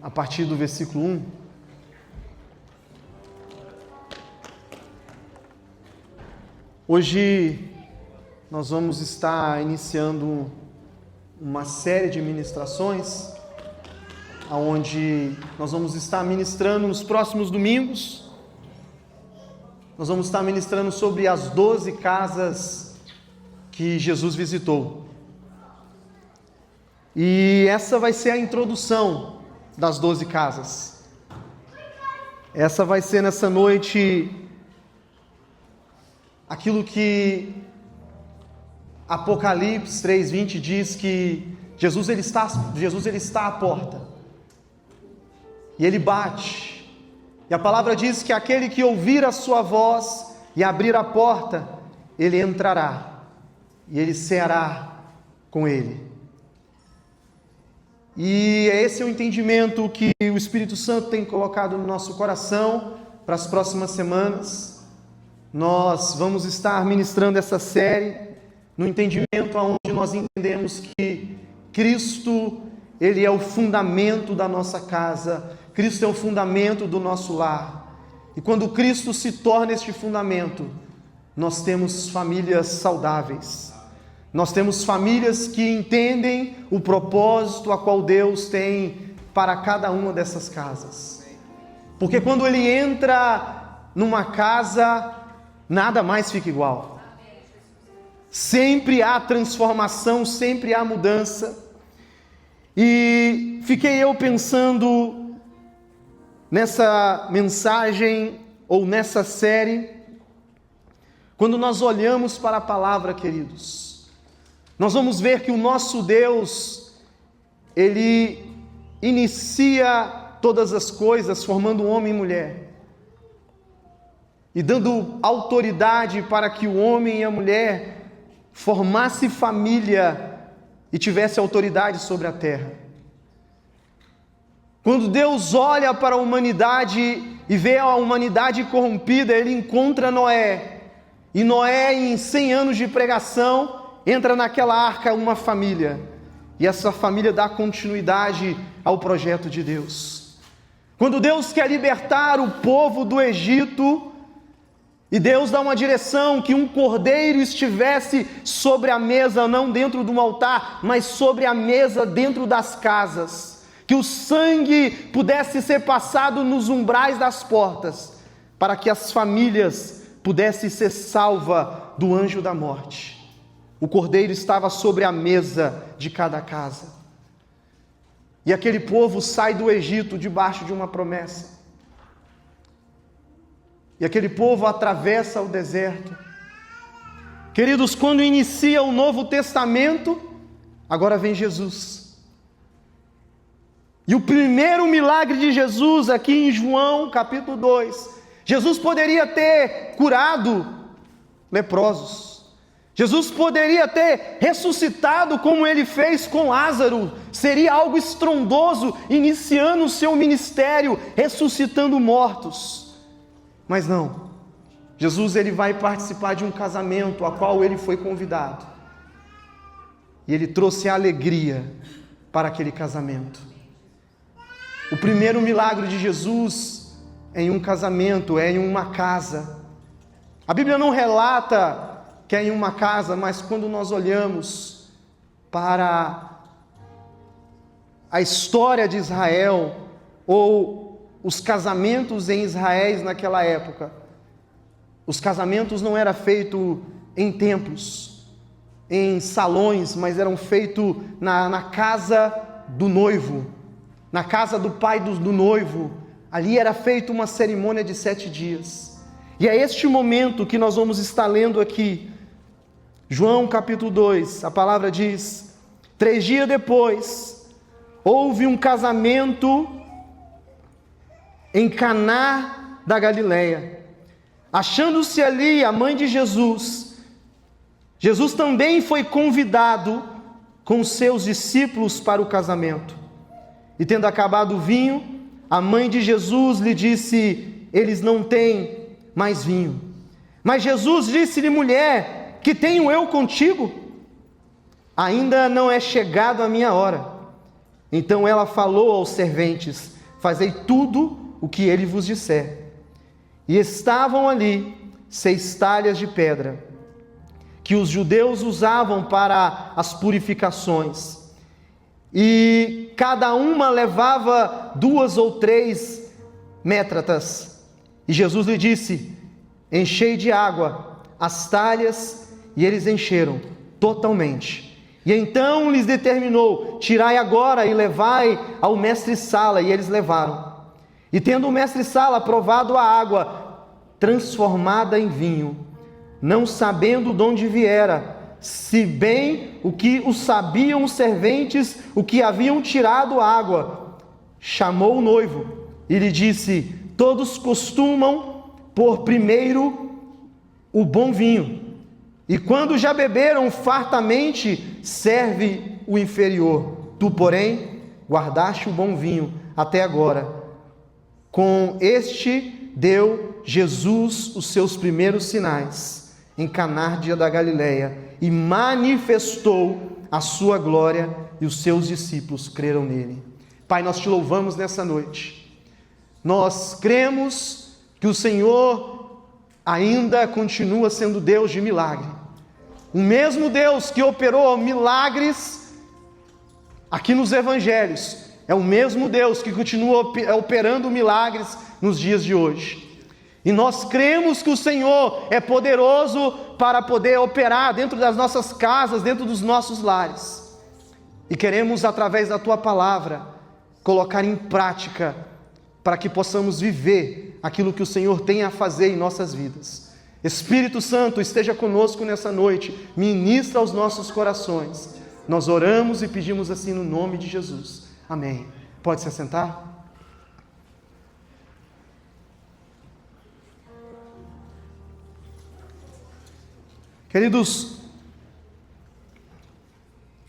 a partir do versículo 1. Hoje nós vamos estar iniciando uma série de ministrações, onde nós vamos estar ministrando nos próximos domingos. Nós vamos estar ministrando sobre as 12 casas que Jesus visitou. E essa vai ser a introdução das 12 casas. Essa vai ser nessa noite aquilo que Apocalipse 3:20 diz, que Jesus ele está à porta. E ele bate. E a palavra diz que aquele que ouvir a sua voz e abrir a porta, ele entrará e ele ceará com ele. E esse é o entendimento que o Espírito Santo tem colocado no nosso coração para as próximas semanas. Nós vamos estar ministrando essa série no entendimento onde nós entendemos que Cristo, Ele é o fundamento da nossa casa, Cristo é o fundamento do nosso lar. E quando Cristo se torna este fundamento, nós temos famílias saudáveis. Nós temos famílias que entendem o propósito a qual Deus tem para cada uma dessas casas. Porque quando Ele entra numa casa, nada mais fica igual. Sempre há transformação, sempre há mudança. E fiquei eu pensando nessa mensagem ou nessa série, quando nós olhamos para a palavra, queridos, nós vamos ver que o nosso Deus, Ele inicia todas as coisas formando homem e mulher, e dando autoridade para que o homem e a mulher formasse família e tivesse autoridade sobre a terra. Quando Deus olha para a humanidade e vê a humanidade corrompida, Ele encontra Noé, e Noé, em 100 anos de pregação, entra naquela arca uma família, e essa família dá continuidade ao projeto de Deus. Quando Deus quer libertar o povo do Egito, e Deus dá uma direção, que um cordeiro estivesse sobre a mesa, não dentro de um altar, mas sobre a mesa dentro das casas, que o sangue pudesse ser passado nos umbrais das portas, para que as famílias pudessem ser salvas do anjo da morte. O cordeiro estava sobre a mesa de cada casa. E aquele povo sai do Egito debaixo de uma promessa. E aquele povo atravessa o deserto. Queridos, quando inicia o Novo Testamento, agora vem Jesus. E o primeiro milagre de Jesus, aqui em João capítulo 2, Jesus poderia ter curado leprosos. Jesus poderia ter ressuscitado como Ele fez com Lázaro. Seria algo estrondoso, iniciando o seu ministério, ressuscitando mortos. Mas não, Jesus ele vai participar de um casamento a qual ele foi convidado. E ele trouxe alegria para aquele casamento. O primeiro milagre de Jesus é em um casamento, é em uma casa. A Bíblia não relata que é em uma casa, mas quando nós olhamos para a história de Israel, ou os casamentos em Israel naquela época, os casamentos não eram feitos em templos, em salões, mas eram feitos na casa do noivo, na casa do pai do noivo. Ali era feita uma cerimônia de 7 dias. E é este momento que nós vamos estar lendo aqui, João capítulo 2, a palavra diz: 3 dias depois, houve um casamento em Caná da Galileia. Achando-se ali a mãe de Jesus, Jesus também foi convidado com seus discípulos para o casamento. E tendo acabado o vinho, a mãe de Jesus lhe disse: eles não têm mais vinho. Mas Jesus disse-lhe: mulher, que tenho eu contigo? Ainda não é chegado a minha hora. Então ela falou aos serventes: fazei tudo o que ele vos disser. E estavam ali 6 talhas de pedra, que os judeus usavam para as purificações, e cada uma levava 2 ou 3 métratas. E Jesus lhe disse: enchei de água as talhas, e eles encheram totalmente. E então lhes determinou: tirai agora e levai ao mestre-sala. E eles levaram. E tendo o mestre-sala provado a água transformada em vinho, não sabendo de onde viera, se bem o que o sabiam os serventes, o que haviam tirado a água, chamou o noivo e lhe disse: todos costumam pôr primeiro o bom vinho, e quando já beberam fartamente, serve o inferior. Tu, porém, guardaste o bom vinho até agora. Com este deu Jesus os seus primeiros sinais em Caná da Galileia, e manifestou a sua glória, e os seus discípulos creram nele. Pai, nós te louvamos nessa noite. Nós cremos que o Senhor ainda continua sendo Deus de milagre. O mesmo Deus que operou milagres aqui nos evangelhos, é o mesmo Deus que continua operando milagres nos dias de hoje. E nós cremos que o Senhor é poderoso para poder operar dentro das nossas casas, dentro dos nossos lares. E queremos, através da Tua palavra, colocar em prática, para que possamos viver aquilo que o Senhor tem a fazer em nossas vidas. Espírito Santo, esteja conosco nessa noite, ministra aos nossos corações. Nós oramos e pedimos assim no nome de Jesus. Amém. Pode se assentar? Queridos,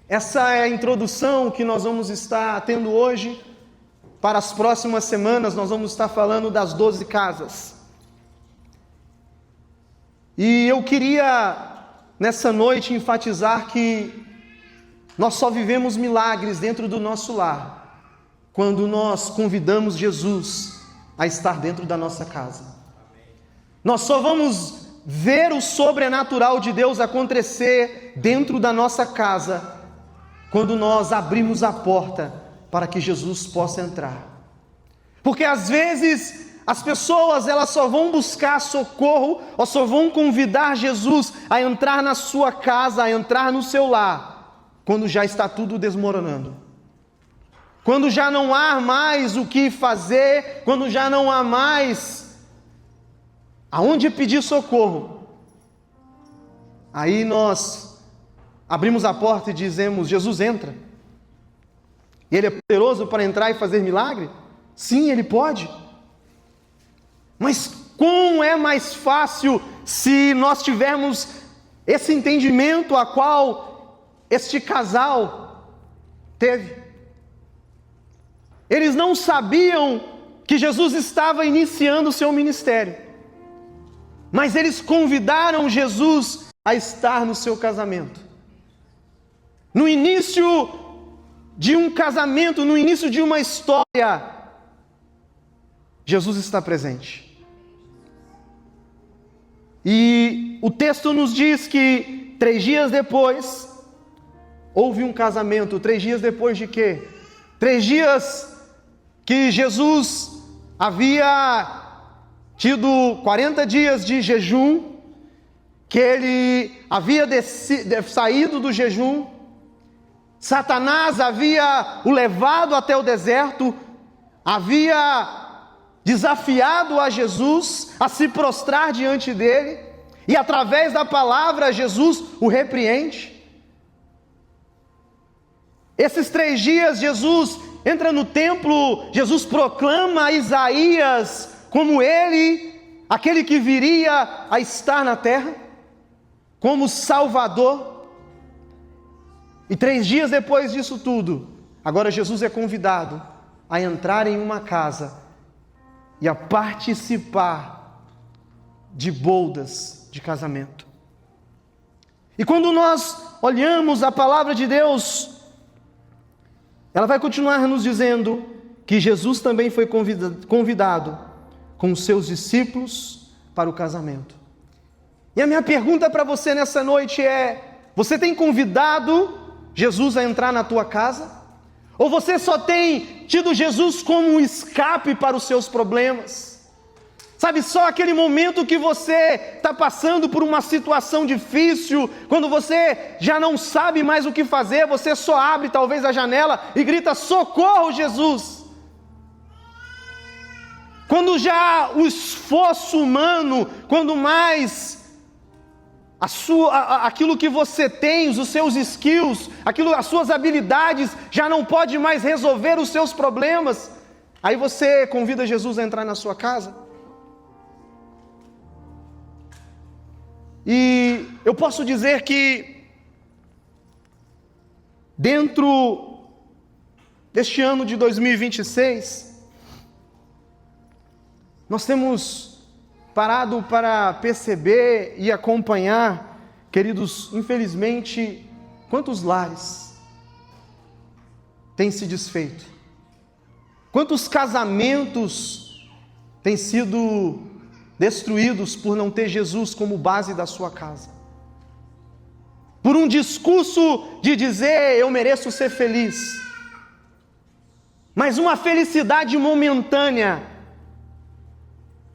essa é a introdução que nós vamos estar tendo hoje. Para as próximas semanas nós vamos estar falando das 12 casas. E eu queria nessa noite enfatizar que nós só vivemos milagres dentro do nosso lar quando nós convidamos Jesus a estar dentro da nossa casa. Nós só vamos ver o sobrenatural de Deus acontecer dentro da nossa casa quando nós abrimos a porta para que Jesus possa entrar. Porque às vezes as pessoas elas só vão buscar socorro ou só vão convidar Jesus a entrar na sua casa, a entrar no seu lar, quando já está tudo desmoronando. Quando já não há mais o que fazer, quando já não há mais aonde pedir socorro. Aí nós abrimos a porta e dizemos: Jesus, entra. Ele é poderoso para entrar e fazer milagre? Sim, Ele pode. Mas como é mais fácil se nós tivermos esse entendimento a qual este casal teve? Eles não sabiam que Jesus estava iniciando o seu ministério, mas eles convidaram Jesus a estar no seu casamento. No início de um casamento, no início de uma história, Jesus está presente. E o texto nos diz que 3 dias depois, houve um casamento. 3 dias depois de quê? 3 dias que Jesus havia tido 40 dias de jejum, que ele havia saído do jejum, Satanás havia o levado até o deserto, havia desafiado a Jesus a se prostrar diante dele, e através da palavra Jesus o repreende. Esses 3 dias Jesus entra no templo, Jesus proclama a Isaías como ele, aquele que viria a estar na terra, como Salvador. E 3 dias depois disso tudo, agora Jesus é convidado a entrar em uma casa e a participar de bodas de casamento. E quando nós olhamos a palavra de Deus, ela vai continuar nos dizendo que Jesus também foi convidado com os seus discípulos para o casamento. E a minha pergunta para você nessa noite é: você tem convidado Jesus a entrar na tua casa? Ou você só tem tido Jesus como um escape para os seus problemas? Sabe, só aquele momento que você está passando por uma situação difícil, quando você já não sabe mais o que fazer, você só abre talvez a janela e grita: socorro, Jesus! Quando já o esforço humano, quando mais aquilo que você tem, os seus skills, as suas habilidades, já não pode mais resolver os seus problemas, aí você convida Jesus a entrar na sua casa. E eu posso dizer que, dentro deste ano de 2026, nós temos parado para perceber e acompanhar, queridos, infelizmente, quantos lares têm se desfeito, quantos casamentos têm sido destruídos por não ter Jesus como base da sua casa, por um discurso de dizer: eu mereço ser feliz, mas uma felicidade momentânea,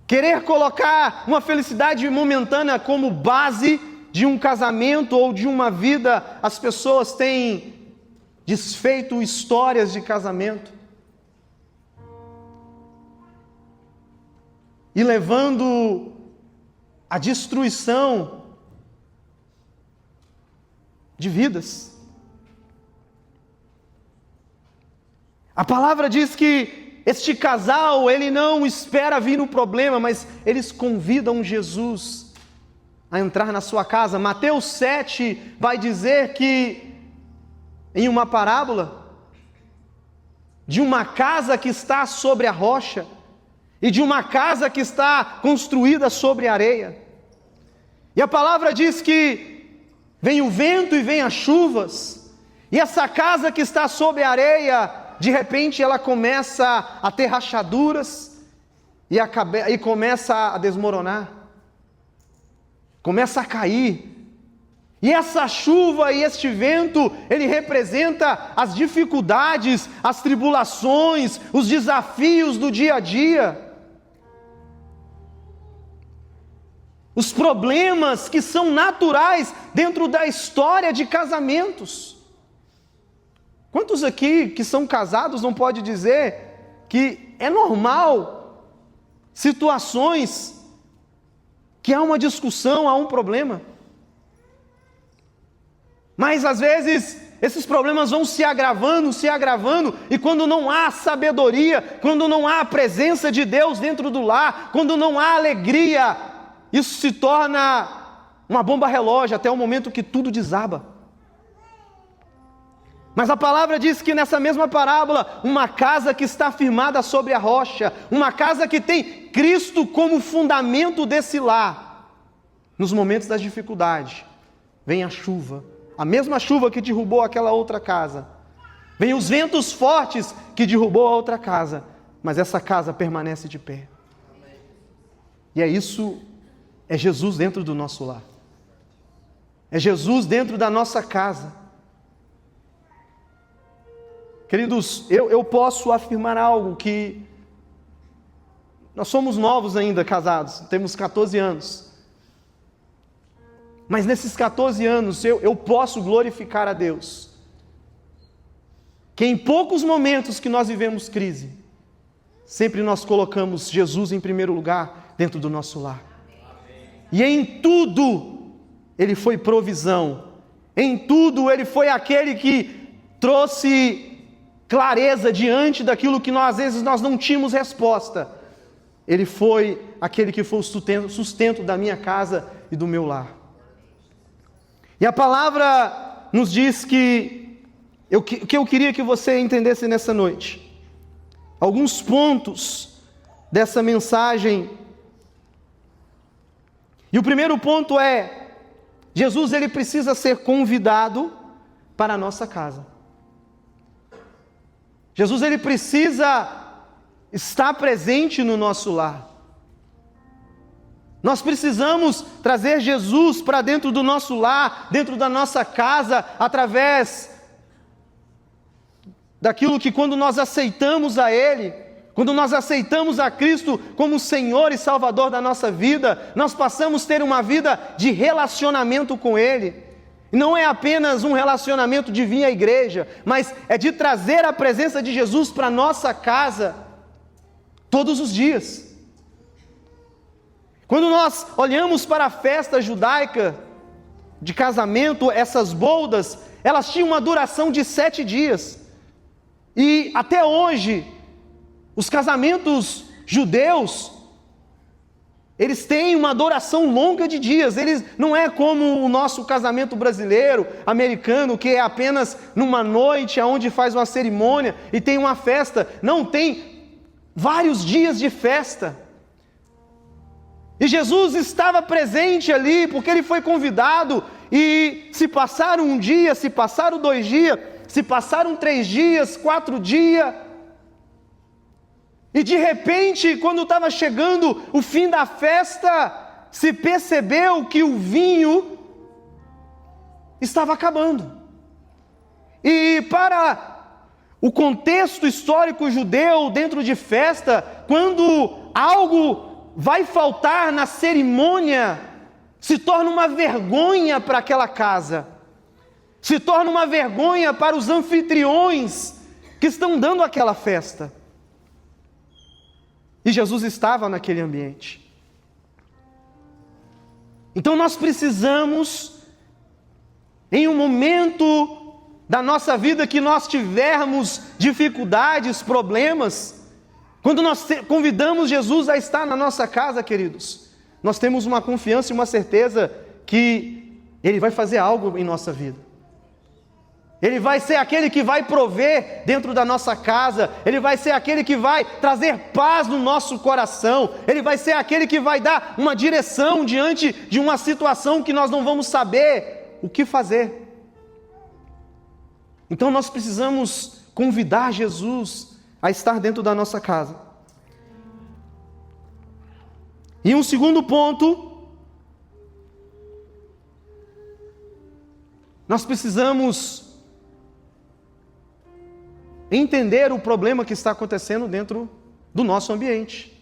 querer colocar uma felicidade momentânea como base de um casamento ou de uma vida. As pessoas têm desfeito histórias de casamento e levando à destruição de vidas. A palavra diz que este casal, ele não espera vir o problema, mas eles convidam Jesus a entrar na sua casa. Mateus 7 vai dizer que, em uma parábola, de uma casa que está sobre a rocha e de uma casa que está construída sobre a areia. E a palavra diz que vem o vento e vem as chuvas, e essa casa que está sobre a areia, de repente ela começa a ter rachaduras e começa a desmoronar, começa a cair. E essa chuva e este vento, ele representa as dificuldades, as tribulações, os desafios do dia a dia, os problemas que são naturais dentro da história de casamentos. Quantos aqui que são casados não pode dizer que é normal situações que há uma discussão, há um problema? Mas às vezes esses problemas vão se agravando, e quando não há sabedoria, quando não há a presença de Deus dentro do lar, quando não há alegria, isso se torna uma bomba relógio até o momento que tudo desaba. Mas a palavra diz que nessa mesma parábola, uma casa que está firmada sobre a rocha, uma casa que tem Cristo como fundamento desse lar, nos momentos da dificuldade, vem a chuva, a mesma chuva que derrubou aquela outra casa, vem os ventos fortes que derrubou a outra casa, mas essa casa permanece de pé. E é Jesus dentro do nosso lar, é Jesus dentro da nossa casa. Queridos, eu posso afirmar algo, que nós somos novos ainda casados, temos 14 anos. Mas nesses 14 anos eu posso glorificar a Deus, que em poucos momentos que nós vivemos crise, sempre nós colocamos Jesus em primeiro lugar dentro do nosso lar. E em tudo Ele foi provisão, em tudo Ele foi aquele que trouxe clareza diante daquilo que às vezes nós não tínhamos resposta. Ele foi aquele que foi o sustento da minha casa e do meu lar. E a palavra nos diz que eu queria que você entendesse nessa noite alguns pontos dessa mensagem. E o primeiro ponto é: Jesus, ele precisa ser convidado para a nossa casa. Jesus, ele precisa está presente no nosso lar. Nós precisamos trazer Jesus para dentro do nosso lar, dentro da nossa casa, através daquilo que quando nós aceitamos a Ele, quando nós aceitamos a Cristo como Senhor e Salvador da nossa vida, nós passamos a ter uma vida de relacionamento com Ele. Não é apenas um relacionamento de vir à igreja, mas é de trazer a presença de Jesus para a nossa casa todos os dias. Quando nós olhamos para a festa judaica de casamento, essas boldas, elas tinham uma duração de 7 dias. E até hoje, os casamentos judeus, eles têm uma duração longa de dias. Eles não é como o nosso casamento brasileiro, americano, que é apenas numa noite, onde faz uma cerimônia e tem uma festa. Não, tem vários dias de festa. E Jesus estava presente ali, porque Ele foi convidado, e se passaram um dia, se passaram 2 dias, se passaram 3 dias, 4 dias, e de repente, quando estava chegando o fim da festa, se percebeu que o vinho estava acabando. E para o contexto histórico judeu, dentro de festa, quando algo vai faltar na cerimônia, se torna uma vergonha para aquela casa, se torna uma vergonha para os anfitriões que estão dando aquela festa. E Jesus estava naquele ambiente. Então nós precisamos, em um momento da nossa vida que nós tivermos dificuldades, problemas, quando nós convidamos Jesus a estar na nossa casa, queridos, nós temos uma confiança e uma certeza que Ele vai fazer algo em nossa vida. Ele vai ser aquele que vai prover dentro da nossa casa. Ele vai ser aquele que vai trazer paz no nosso coração. Ele vai ser aquele que vai dar uma direção diante de uma situação que nós não vamos saber o que fazer. Então nós precisamos convidar Jesus a estar dentro da nossa casa. E um segundo ponto, nós precisamos entender o problema que está acontecendo dentro do nosso ambiente.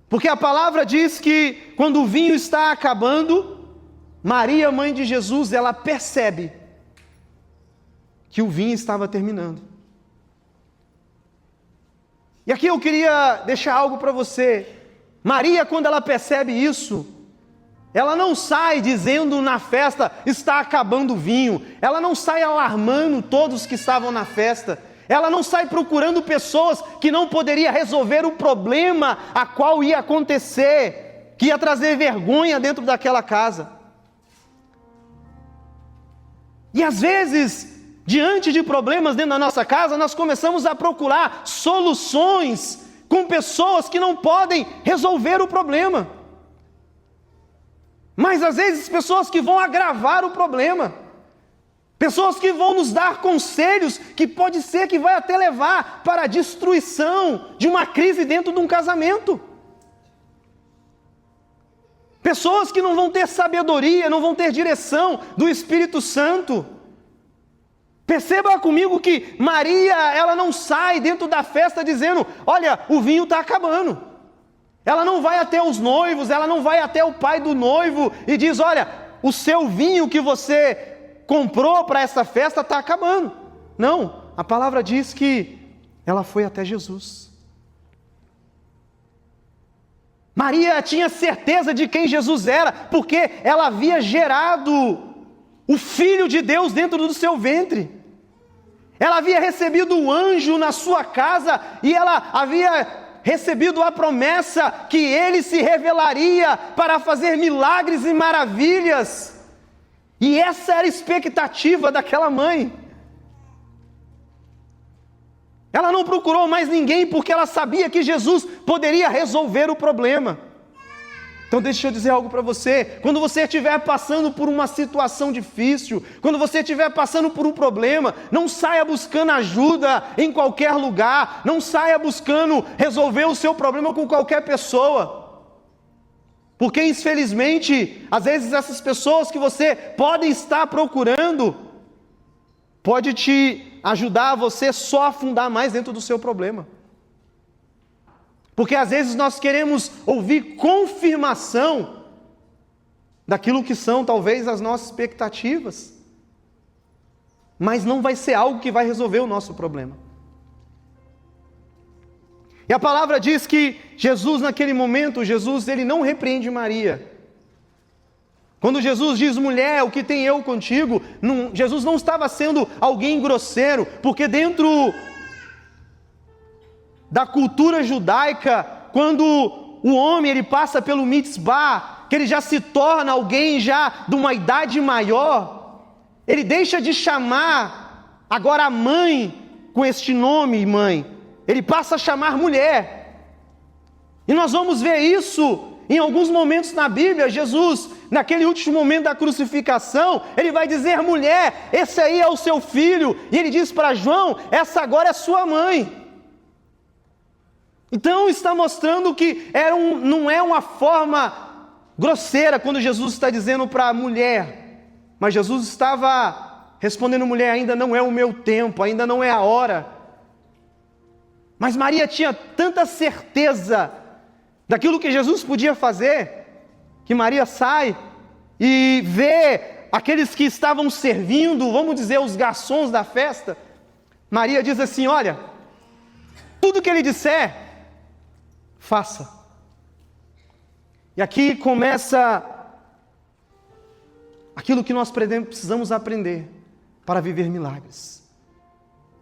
Porque a palavra diz que quando o vinho está acabando, Maria, mãe de Jesus, ela percebe que o vinho estava terminando. E aqui eu queria deixar algo para você. Maria, quando ela percebe isso, ela não sai dizendo na festa, está acabando o vinho. Ela não sai alarmando todos que estavam na festa. Ela não sai procurando pessoas que não poderiam resolver o problema a qual ia acontecer, que ia trazer vergonha dentro daquela casa. E às vezes, diante de problemas dentro da nossa casa, nós começamos a procurar soluções com pessoas que não podem resolver o problema. Mas às vezes pessoas que vão agravar o problema, pessoas que vão nos dar conselhos que pode ser que vai até levar para a destruição de uma crise dentro de um casamento. Pessoas que não vão ter sabedoria, não vão ter direção do Espírito Santo. Perceba comigo que Maria, ela não sai dentro da festa dizendo, olha, o vinho está acabando. Ela não vai até os noivos, ela não vai até o pai do noivo e diz, olha, o seu vinho que você comprou para essa festa está acabando. Não, a palavra diz que ela foi até Jesus. Maria tinha certeza de quem Jesus era, porque ela havia gerado o Filho de Deus dentro do seu ventre. Ela havia recebido um anjo na sua casa e ela havia recebido a promessa que Ele se revelaria para fazer milagres e maravilhas. E essa era a expectativa daquela mãe. Ela não procurou mais ninguém porque ela sabia que Jesus poderia resolver o problema. Então deixa eu dizer algo para você, quando você estiver passando por uma situação difícil, quando você estiver passando por um problema, não saia buscando ajuda em qualquer lugar, não saia buscando resolver o seu problema com qualquer pessoa, porque infelizmente, às vezes essas pessoas que você pode estar procurando, pode te ajudar a você só afundar mais dentro do seu problema. Porque às vezes nós queremos ouvir confirmação daquilo que são talvez as nossas expectativas, mas não vai ser algo que vai resolver o nosso problema. E a palavra diz que Jesus naquele momento, ele não repreende Maria. Quando Jesus diz, mulher, o que tem eu contigo? Jesus não estava sendo alguém grosseiro, porque dentro da cultura judaica, quando o homem ele passa pelo mitzvah, que ele já se torna alguém já de uma idade maior, ele deixa de chamar agora a mãe com este nome, mãe, ele passa a chamar mulher. E nós vamos ver isso em alguns momentos na Bíblia. Jesus, naquele último momento da crucificação, ele vai dizer, mulher, esse aí é o seu filho, e ele diz para João, essa agora é sua mãe. Então está mostrando que não é uma forma grosseira quando Jesus está dizendo para a mulher, mas Jesus estava respondendo, mulher, ainda não é o meu tempo, ainda não é a hora. Mas Maria tinha tanta certeza daquilo que Jesus podia fazer, que Maria sai e vê aqueles que estavam servindo, vamos dizer, os garçons da festa. Maria diz assim, olha, tudo que ele disser, faça. E aqui começa aquilo que nós precisamos aprender para viver milagres.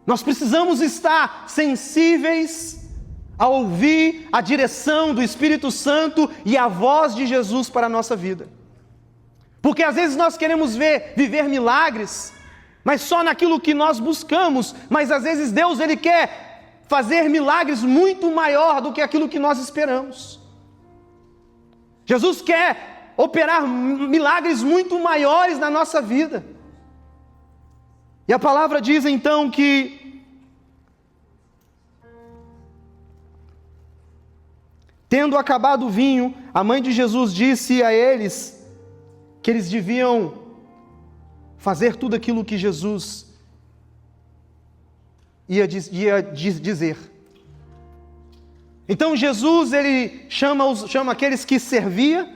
Nós precisamos estar sensíveis a ouvir a direção do Espírito Santo e a voz de Jesus para a nossa vida. Porque às vezes nós queremos viver milagres, mas só naquilo que nós buscamos, mas às vezes Deus ele quer fazer milagres muito maior do que aquilo que nós esperamos. Jesus quer operar milagres muito maiores na nossa vida. E a palavra diz então que, tendo acabado o vinho, a mãe de Jesus disse a eles que eles deviam fazer tudo aquilo que Jesus ia dizer. Então Jesus ele chama aqueles que servia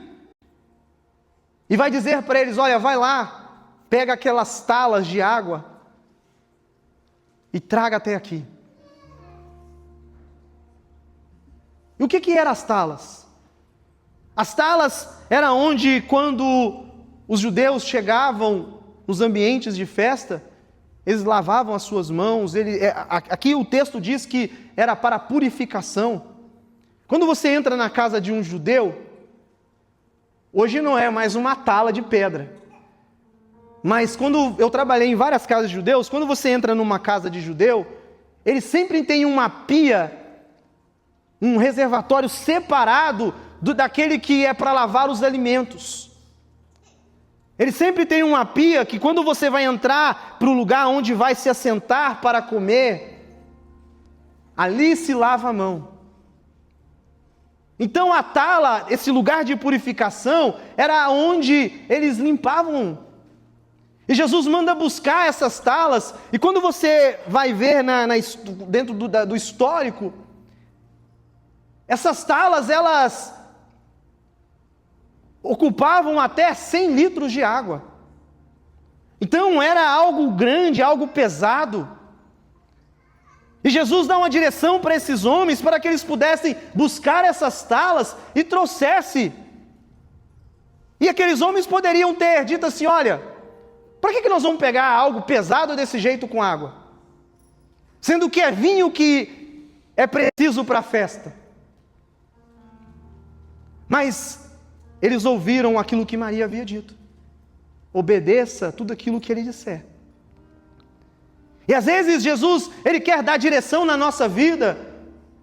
e vai dizer para eles, olha, vai lá, pega aquelas talas de água e traga até aqui. E o que eram as talas? As talas era onde, quando os judeus chegavam nos ambientes de festa, eles lavavam as suas mãos. Aqui o texto diz que era para purificação. Quando você entra na casa de um judeu, hoje não é mais uma tala de pedra, mas quando eu trabalhei em várias casas de judeus, quando você entra numa casa de judeu, eles sempre têm uma pia, um reservatório separado daquele que é para lavar os alimentos. Ele sempre tem uma pia que, quando você vai entrar para o lugar onde vai se assentar para comer, ali se lava a mão. Então a tala, esse lugar de purificação, era onde eles limpavam. E Jesus manda buscar essas talas, e quando você vai ver dentro do histórico, essas talas, elas ocupavam até 100 litros de água. Então era algo grande, algo pesado. E Jesus dá uma direção para esses homens, para que eles pudessem buscar essas talas e trouxesse. E aqueles homens poderiam ter dito assim, olha, para que nós vamos pegar algo pesado desse jeito com água? Sendo que é vinho que é preciso para a festa. Mas eles ouviram aquilo que Maria havia dito. Obedeça tudo aquilo que ele disser. E às vezes Jesus, ele quer dar direção na nossa vida,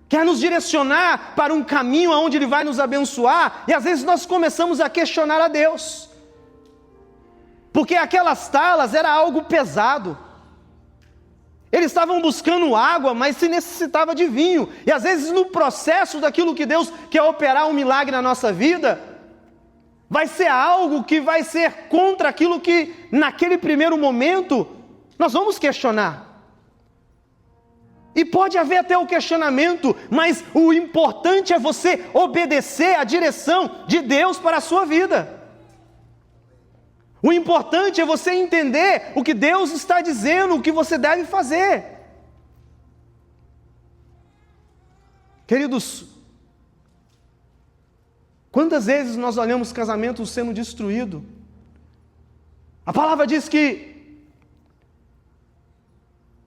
quer nos direcionar para um caminho onde Ele vai nos abençoar, e às vezes nós começamos a questionar a Deus, porque aquelas talas era algo pesado. Eles estavam buscando água, mas se necessitava de vinho, e às vezes no processo daquilo que Deus quer operar um milagre na nossa vida, vai ser algo que vai ser contra aquilo que naquele primeiro momento nós vamos questionar. E pode haver até o questionamento, mas o importante é você obedecer à direção de Deus para a sua vida. O importante é você entender o que Deus está dizendo, o que você deve fazer. Queridos, quantas vezes nós olhamos casamentos sendo destruídos? A palavra diz que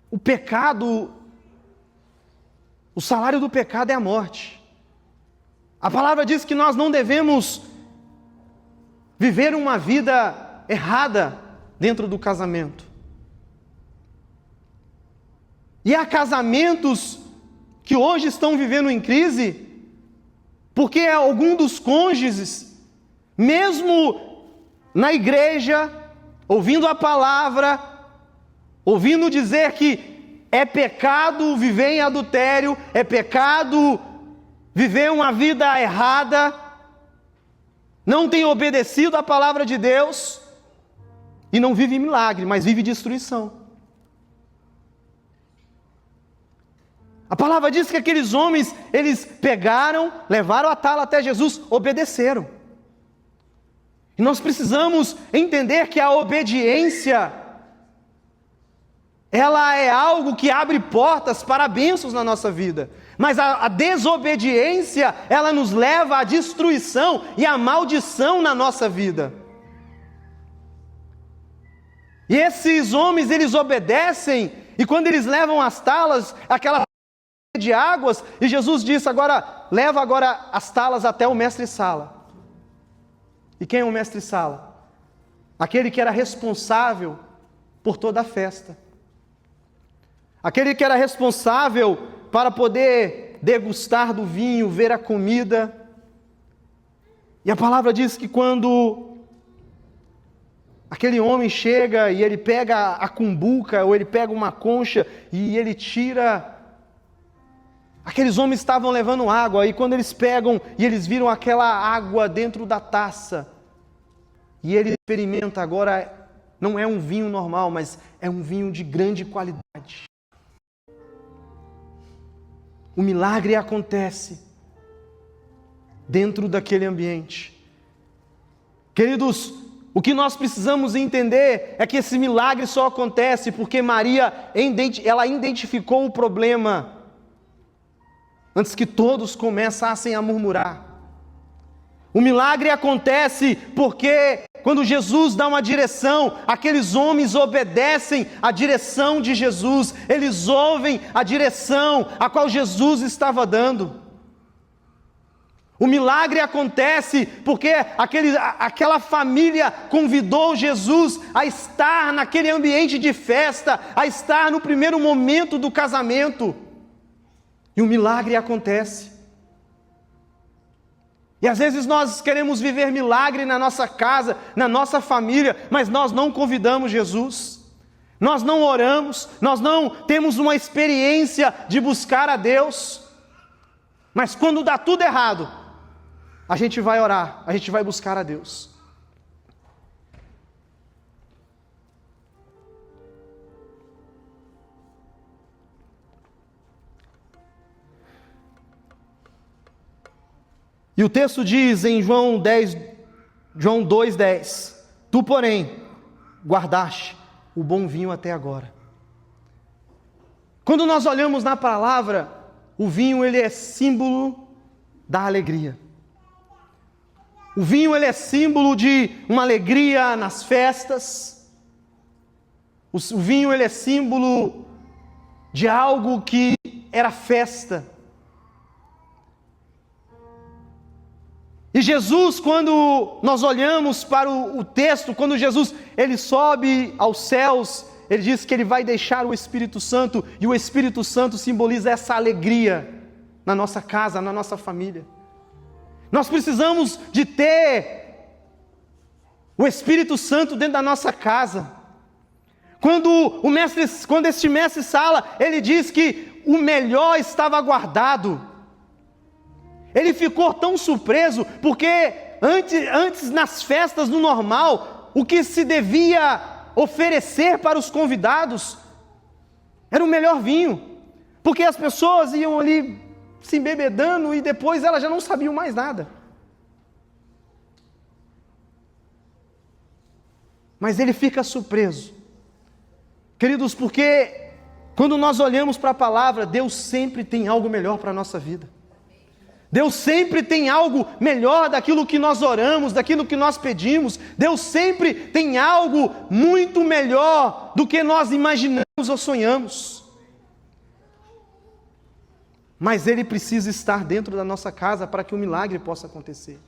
o pecado, o salário do pecado é a morte. A palavra diz que nós não devemos viver uma vida errada dentro do casamento. E há casamentos que hoje estão vivendo em crise, porque algum dos cônjuges, mesmo na igreja, ouvindo a palavra, ouvindo dizer que é pecado viver em adultério, é pecado viver uma vida errada, não tem obedecido à palavra de Deus, e não vive milagre, mas vive destruição. A palavra diz que aqueles homens, eles pegaram, levaram a tala até Jesus, obedeceram. E nós precisamos entender que a obediência, ela é algo que abre portas para bênçãos na nossa vida. Mas a desobediência, ela nos leva à destruição e à maldição na nossa vida. E esses homens, eles obedecem, e quando eles levam as talas, aquela de águas, e Jesus disse, leva agora as talas até o mestre-sala. E quem é o mestre-sala? Aquele que era responsável por toda a festa. Aquele que era responsável para poder degustar do vinho, ver a comida. E a palavra diz que quando aquele homem chega e ele pega a cumbuca, ou ele pega uma concha e ele tira. Aqueles homens estavam levando água, e quando eles pegam e eles viram aquela água dentro da taça, e ele experimenta agora, não é um vinho normal, mas é um vinho de grande qualidade. O milagre acontece dentro daquele ambiente. Queridos, o que nós precisamos entender é que esse milagre só acontece porque Maria, ela identificou o problema antes que todos começassem a murmurar. O milagre acontece porque quando Jesus dá uma direção, aqueles homens obedecem à direção de Jesus, eles ouvem a direção a qual Jesus estava dando. O milagre acontece porque aquela família convidou Jesus a estar naquele ambiente de festa, a estar no primeiro momento do casamento. E o milagre acontece. E às vezes nós queremos viver milagre na nossa casa, na nossa família, mas nós não convidamos Jesus. Nós não oramos, nós não temos uma experiência de buscar a Deus. Mas quando dá tudo errado, a gente vai orar, a gente vai buscar a Deus. E o texto diz em João 2:10, tu, porém, guardaste o bom vinho até agora. Quando nós olhamos na palavra, o vinho ele é símbolo da alegria. O vinho ele é símbolo de uma alegria nas festas. O vinho ele é símbolo de algo que era festa. E Jesus, quando nós olhamos para o texto, quando Jesus ele sobe aos céus, ele diz que ele vai deixar o Espírito Santo, e o Espírito Santo simboliza essa alegria na nossa casa, na nossa família. Nós precisamos de ter o Espírito Santo dentro da nossa casa. Quando este mestre Sala, ele diz que o melhor estava guardado, ele ficou tão surpreso, porque antes nas festas, no normal, o que se devia oferecer para os convidados era o melhor vinho, porque as pessoas iam ali se embebedando e depois elas já não sabiam mais nada. Mas ele fica surpreso, queridos, porque quando nós olhamos para a palavra, Deus sempre tem algo melhor para a nossa vida. Deus sempre tem algo melhor daquilo que nós oramos, daquilo que nós pedimos. Deus sempre tem algo muito melhor do que nós imaginamos ou sonhamos. Mas Ele precisa estar dentro da nossa casa para que o milagre possa acontecer.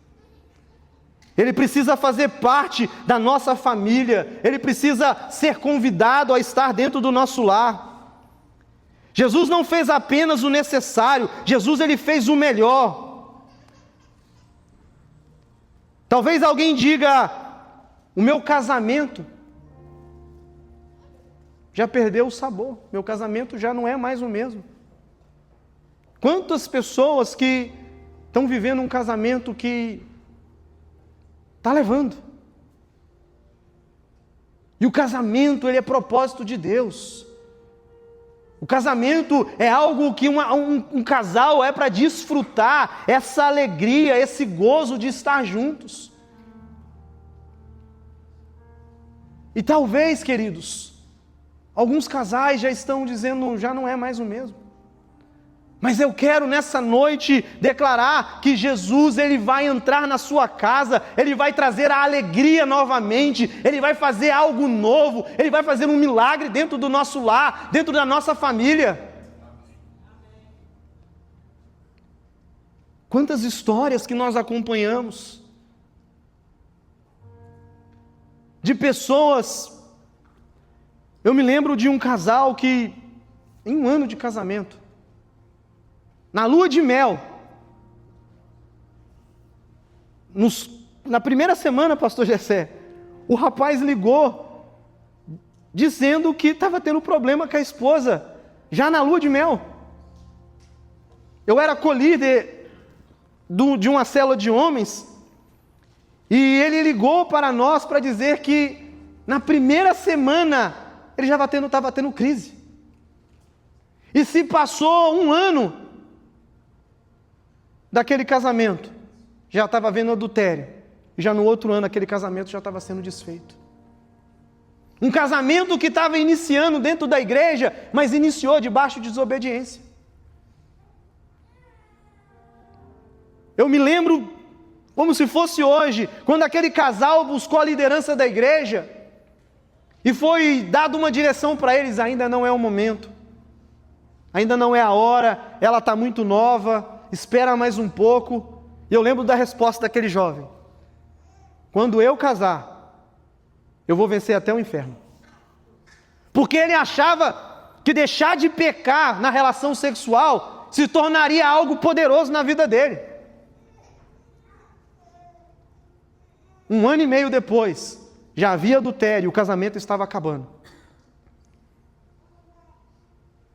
Ele precisa fazer parte da nossa família. Ele precisa ser convidado a estar dentro do nosso lar. Jesus não fez apenas o necessário, Jesus ele fez o melhor. Talvez alguém diga, o meu casamento já perdeu o sabor, meu casamento já não é mais o mesmo. Quantas pessoas que estão vivendo um casamento que está levando. E o casamento ele é propósito de Deus. O casamento é algo que um casal é para desfrutar essa alegria, esse gozo de estar juntos. E talvez, queridos, alguns casais já estão dizendo, já não é mais o mesmo. Mas eu quero nessa noite declarar que Jesus ele vai entrar na sua casa, Ele vai trazer a alegria novamente, Ele vai fazer algo novo, Ele vai fazer um milagre dentro do nosso lar, dentro da nossa família. Quantas histórias que nós acompanhamos de pessoas. Eu me lembro de um casal que, em um ano de casamento, na lua de mel, na primeira semana, pastor Gessé, o rapaz ligou, dizendo que estava tendo problema com a esposa, já na lua de mel. Eu era co-líder de uma célula de homens, e ele ligou para nós para dizer que, na primeira semana, ele já estava tendo crise. E se passou um ano daquele casamento, já estava havendo adultério, e já no outro ano aquele casamento já estava sendo desfeito. Um casamento que estava iniciando dentro da igreja, mas iniciou debaixo de desobediência. Eu me lembro, como se fosse hoje, quando aquele casal buscou a liderança da igreja, e foi dado uma direção para eles, ainda não é o momento, ainda não é a hora, ela está muito nova, espera mais um pouco. E eu lembro da resposta daquele jovem: quando eu casar, eu vou vencer até o inferno. Porque ele achava que deixar de pecar na relação sexual se tornaria algo poderoso na vida dele. Um ano e meio depois, já havia adultério, o casamento estava acabando.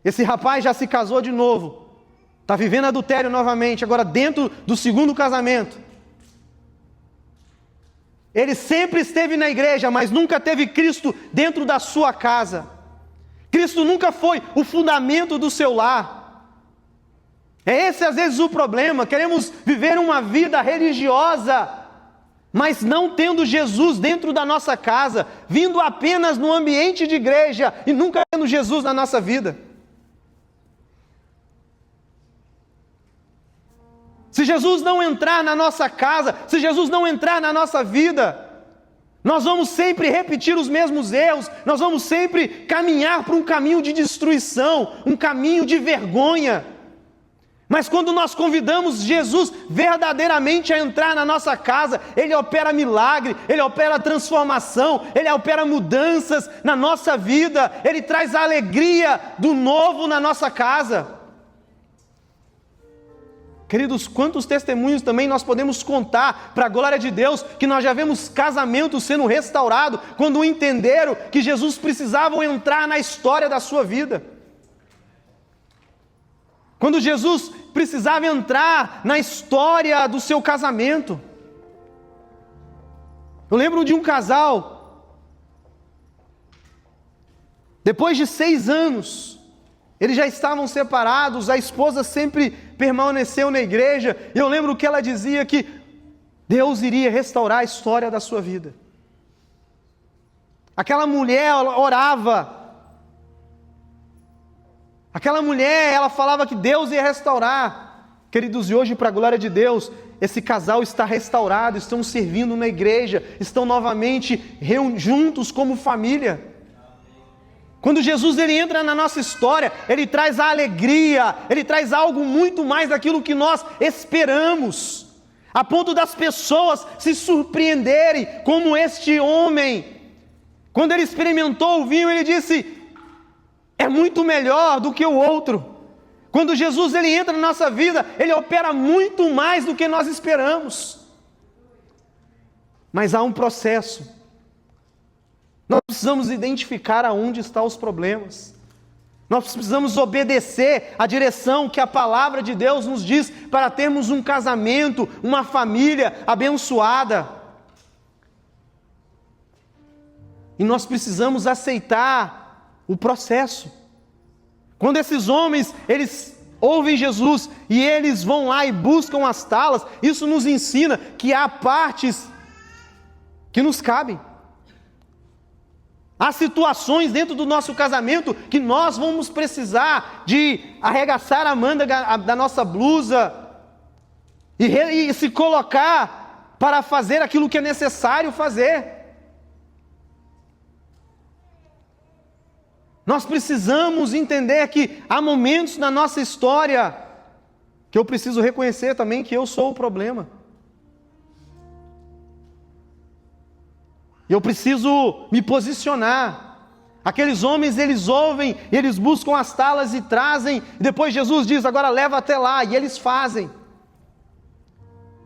Esse rapaz já se casou de novo, está vivendo adultério novamente, agora dentro do segundo casamento. Ele sempre esteve na igreja, mas nunca teve Cristo dentro da sua casa. Cristo nunca foi o fundamento do seu lar. É esse às vezes o problema, queremos viver uma vida religiosa, mas não tendo Jesus dentro da nossa casa, vindo apenas no ambiente de igreja e nunca tendo Jesus na nossa vida. Se Jesus não entrar na nossa casa, se Jesus não entrar na nossa vida, nós vamos sempre repetir os mesmos erros, nós vamos sempre caminhar para um caminho de destruição, um caminho de vergonha. Mas quando nós convidamos Jesus verdadeiramente a entrar na nossa casa, Ele opera milagre, Ele opera transformação, Ele opera mudanças na nossa vida, Ele traz a alegria do novo na nossa casa. Queridos, quantos testemunhos também nós podemos contar para a glória de Deus, que nós já vemos casamentos sendo restaurados, quando entenderam que Jesus precisava entrar na história da sua vida. Quando Jesus precisava entrar na história do seu casamento. Eu lembro de um casal, depois de 6 anos, eles já estavam separados, a esposa sempre permaneceu na igreja, e eu lembro que ela dizia que Deus iria restaurar a história da sua vida. Aquela mulher orava, aquela mulher, ela falava que Deus ia restaurar. Queridos, e hoje, para a glória de Deus, esse casal está restaurado, estão servindo na igreja, estão novamente juntos como família. Quando Jesus ele entra na nossa história, Ele traz a alegria, Ele traz algo muito mais daquilo que nós esperamos, a ponto das pessoas se surpreenderem, como este homem. Quando ele experimentou o vinho, ele disse, é muito melhor do que o outro. Quando Jesus ele entra na nossa vida, Ele opera muito mais do que nós esperamos. Mas há um processo. Nós precisamos identificar aonde estão os problemas. Nós precisamos obedecer à direção que a palavra de Deus nos diz para termos um casamento, uma família abençoada. E nós precisamos aceitar o processo. Quando esses homens, eles ouvem Jesus e eles vão lá e buscam as talas, isso nos ensina que há partes que nos cabem. Há situações dentro do nosso casamento que nós vamos precisar de arregaçar a manga da nossa blusa e se colocar para fazer aquilo que é necessário fazer. Nós precisamos entender que há momentos na nossa história que eu preciso reconhecer também que eu sou o problema. Eu preciso me posicionar. Aqueles homens, eles ouvem, eles buscam as talas e trazem, e depois Jesus diz, agora leva até lá, e eles fazem.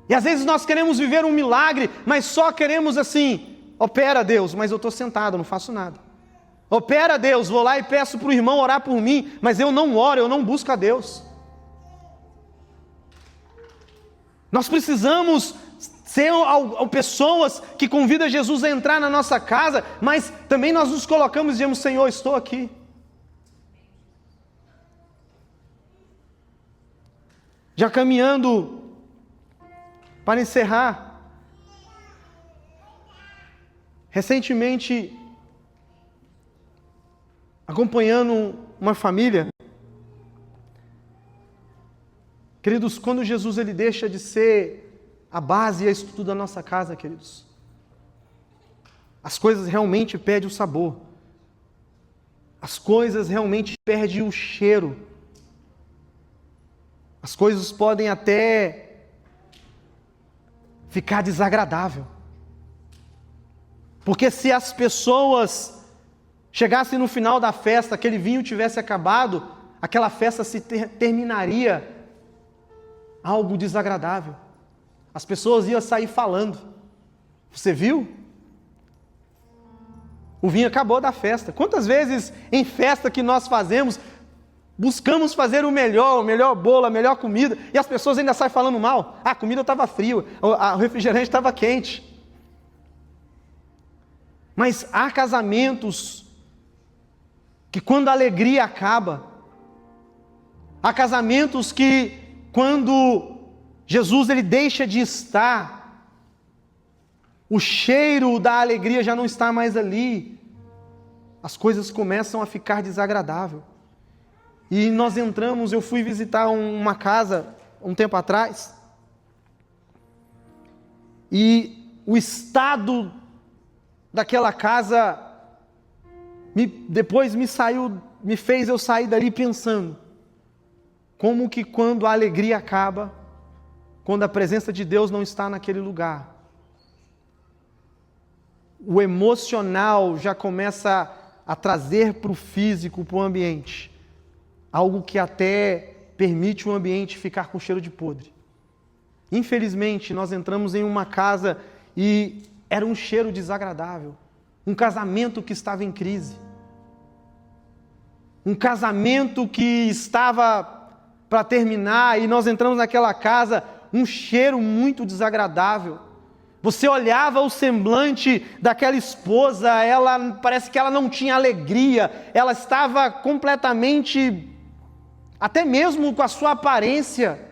E às vezes nós queremos viver um milagre, mas só queremos assim, opera Deus, mas eu estou sentado, não faço nada. Opera Deus, vou lá e peço para o irmão orar por mim, mas eu não oro, eu não busco a Deus. Nós precisamos ser pessoas que convidam Jesus a entrar na nossa casa, mas também nós nos colocamos e dizemos, Senhor, estou aqui. Já caminhando para encerrar, recentemente, acompanhando uma família, queridos, quando Jesus ele deixa de ser a base e a estrutura da nossa casa, queridos, as coisas realmente perdem o sabor, as coisas realmente perdem o cheiro, as coisas podem até ficar desagradável, porque se as pessoas chegassem no final da festa, aquele vinho tivesse acabado, aquela festa se terminaria algo desagradável. As pessoas iam sair falando. Você viu? O vinho acabou da festa. Quantas vezes em festa que nós fazemos, buscamos fazer o melhor bolo, a melhor comida, e as pessoas ainda saem falando mal. A comida estava fria, o refrigerante estava quente. Mas há casamentos que quando a alegria acaba, há casamentos que quando Jesus ele deixa de estar, o cheiro da alegria já não está mais ali, as coisas começam a ficar desagradáveis. E nós entramos, eu fui visitar uma casa um tempo atrás, e o estado daquela casa depois me fez eu sair dali pensando, como que quando a alegria acaba, quando a presença de Deus não está naquele lugar, o emocional já começa a trazer para o físico, para o ambiente, algo que até permite o ambiente ficar com cheiro de podre. Infelizmente, nós entramos em uma casa e era um cheiro desagradável. Um casamento que estava em crise. Um casamento que estava para terminar e nós entramos naquela casa, um cheiro muito desagradável. Você olhava o semblante daquela esposa, parece que ela não tinha alegria, ela estava completamente, até mesmo com a sua aparência,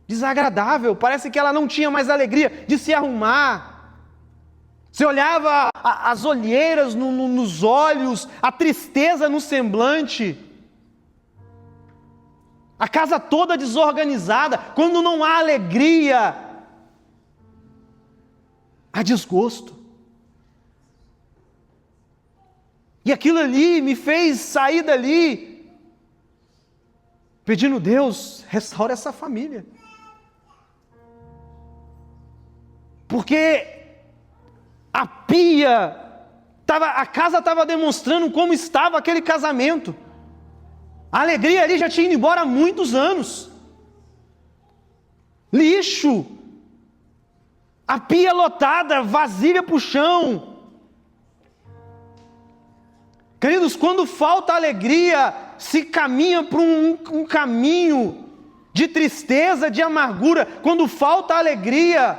desagradável. Parece que ela não tinha mais alegria de se arrumar. Você olhava as olheiras nos olhos, a tristeza no semblante. A casa toda desorganizada. Quando não há alegria, há desgosto. E aquilo ali me fez sair dali pedindo: Deus, restaura essa família. Porque a pia, a casa estava demonstrando como estava aquele casamento. A alegria ali já tinha ido embora há muitos anos. Lixo, a pia lotada, vasilha para o chão. Queridos, quando falta alegria, se caminha por um caminho de tristeza, de amargura. Quando falta alegria,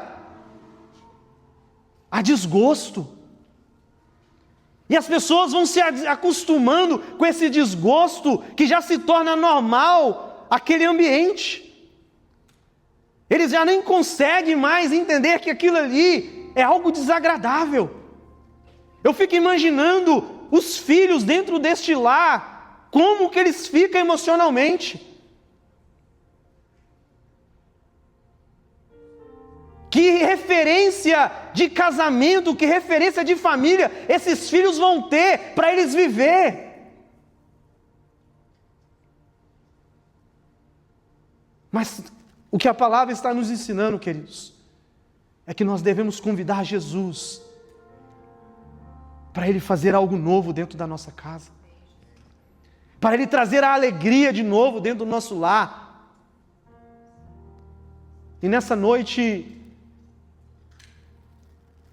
há desgosto. E as pessoas vão se acostumando com esse desgosto que já se torna normal aquele ambiente. Eles já nem conseguem mais entender que aquilo ali é algo desagradável. Eu fico imaginando os filhos dentro deste lar, como que eles ficam emocionalmente. Que referência de casamento, que referência de família esses filhos vão ter para eles viver. Mas o que a palavra está nos ensinando, queridos, é que nós devemos convidar Jesus para Ele fazer algo novo dentro da nossa casa, para Ele trazer a alegria de novo dentro do nosso lar. E nessa noite,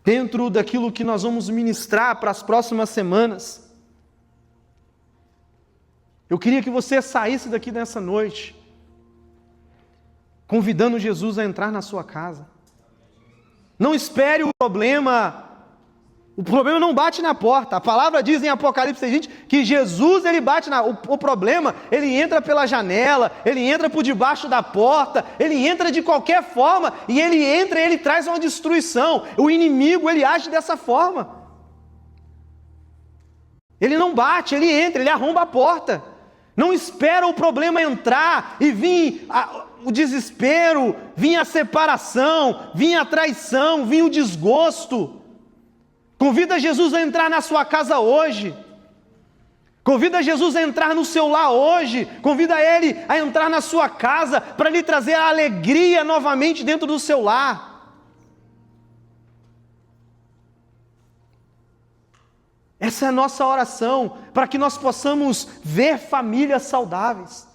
dentro daquilo que nós vamos ministrar para as próximas semanas, eu queria que você saísse daqui nessa noite, convidando Jesus a entrar na sua casa. Não espere o problema não bate na porta. A palavra diz em Apocalipse 20 que Jesus, ele bate o problema, ele entra pela janela, ele entra por debaixo da porta, ele entra de qualquer forma, e ele entra e ele traz uma destruição. O inimigo, ele age dessa forma. Ele não bate, ele entra, ele arromba a porta. Não espera o problema entrar e vir o desespero, vir a separação, vir a traição, vir o desgosto. Convida Jesus a entrar na sua casa hoje. Convida Jesus a entrar no seu lar hoje. Convida Ele a entrar na sua casa para lhe trazer a alegria novamente dentro do seu lar. Essa é a nossa oração, para que nós possamos ver famílias saudáveis.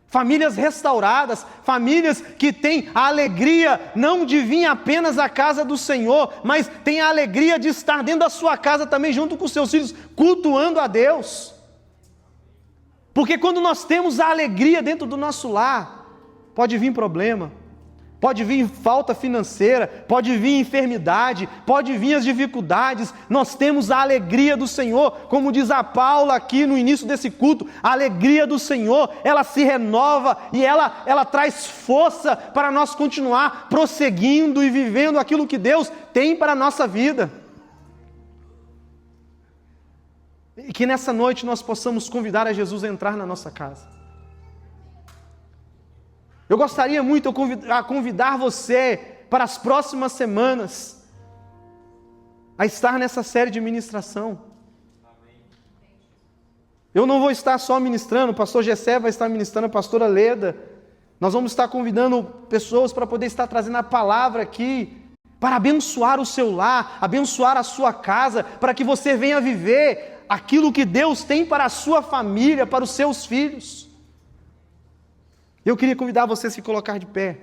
Famílias restauradas, famílias que têm a alegria não de vir apenas à casa do Senhor, mas têm a alegria de estar dentro da sua casa também junto com seus filhos, cultuando a Deus. Porque quando nós temos a alegria dentro do nosso lar, pode vir problema, pode vir falta financeira, pode vir enfermidade, pode vir as dificuldades. Nós temos a alegria do Senhor, como diz a Paula aqui no início desse culto, a alegria do Senhor, ela se renova e ela traz força para nós continuar prosseguindo e vivendo aquilo que Deus tem para a nossa vida. E que nessa noite nós possamos convidar a Jesus a entrar na nossa casa. Eu gostaria muito de convidar você para as próximas semanas a estar nessa série de ministração. Eu não vou estar só ministrando, o pastor Gessé vai estar ministrando, a pastora Leda. Nós vamos estar convidando pessoas para poder estar trazendo a palavra aqui, para abençoar o seu lar, abençoar a sua casa, para que você venha viver aquilo que Deus tem para a sua família, para os seus filhos. Eu queria convidar você a se colocar de pé.